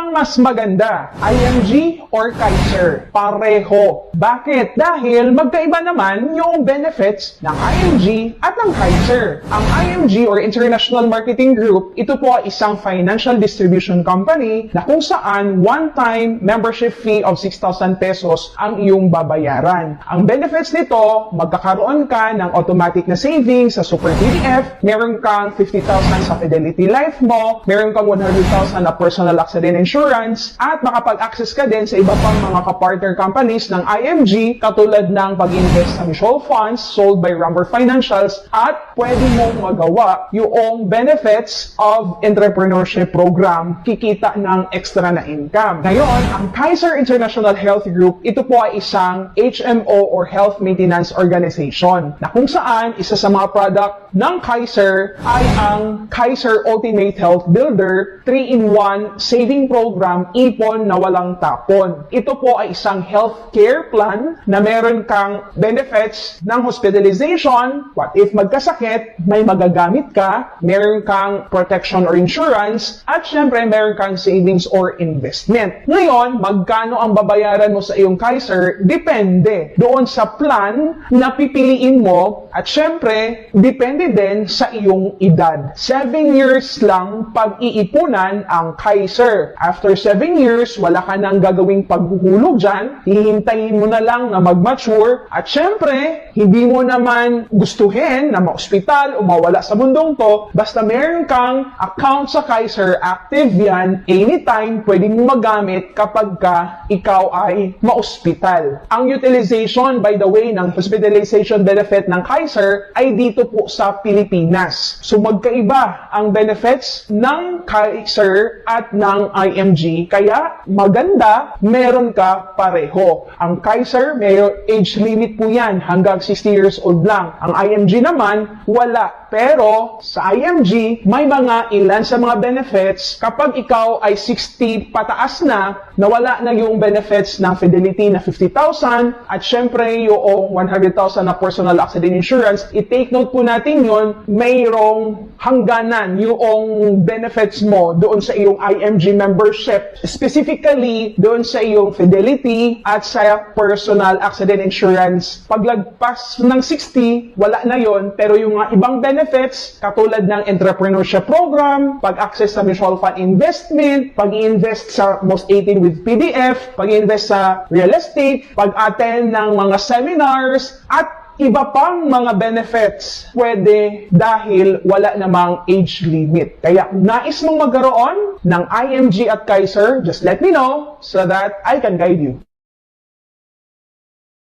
ang mas maganda? IMG or Kaiser? Pareho. Bakit? Dahil magkaiba naman yung benefits ng IMG at ng Kaiser. Ang IMG or International Marketing Group, ito po ay isang financial distribution company na kung saan one-time membership fee of 6,000 pesos ang iyong babayaran. Ang benefits nito, magkakaroon ka ng automatic na savings sa Super PDF, meron kang 50,000 sa Fidelity Life mo, meron kang 100,000 na personal accident insurance, at makapag-access ka din sa iba pang mga kapartner companies ng IMG katulad ng pag-invest sa mutual funds sold by Rumber Financials, at pwede mong magawa yung benefits of entrepreneurship program, kikita ng extra na income. Ngayon, ang Kaiser International Health Group, ito po ay isang HMO or Health Maintenance Organization na kung saan isa sa mga product ng Kaiser ay ang Kaiser Ultimate Health Builder 3-in-1 saving program, ipon na walang tapon. Ito po ay isang healthcare plan na meron kang benefits ng hospitalization. What if magkasakit, may magagamit ka, meron kang protection or insurance, at syempre meron kang savings or investment. Ngayon, magkano ang babayaran mo sa iyong Kaiser? Depende doon sa plan na pipiliin mo, at syempre, depende din sa iyong edad. 7 years lang pag-iipunan ang Kaiser. After 7 years, wala ka nang gagawing paghuhulog dyan. Hihintayin mo na lang na mag-mature. At syempre, hindi mo naman gustuhin na ma-ospital o mawala sa mundong to. Basta meron kang account sa Kaiser, active yan, anytime pwedeng mo magamit kapag ka ikaw ay ma-ospital. Ang utilization, by the way, ng hospitalization benefit ng Kaiser ay dito po sa Pilipinas. So magkaiba ang benefits ng Kaiser at ng IMG, kaya maganda meron ka pareho. Ang Kaiser, may age limit po yan, hanggang 60 years old lang. Ang IMG naman, wala. Pero sa IMG, may mga ilan sa mga benefits kapag ikaw ay 60 pataas na, nawala na yung benefits ng Fidelity na 50,000 at syempre yung 100,000 na personal accident insurance. I-take note po natin yun, mayroong hangganan yung benefits mo doon sa iyong IMG membership. Specifically, doon sa iyong Fidelity at sa personal accident insurance. Paglagpas ng 60, wala na yon, pero yung mga ibang benefits, katulad ng entrepreneurship program, pag-access sa mutual fund investment, pag-invest sa Most 18 with PDF, pag-invest sa real estate, pag-attend ng mga seminars, at iba pang mga benefits pwede dahil wala namang age limit. Kaya kung nais mong magkaroon ng IMG at Kaiser, just let me know so that I can guide you.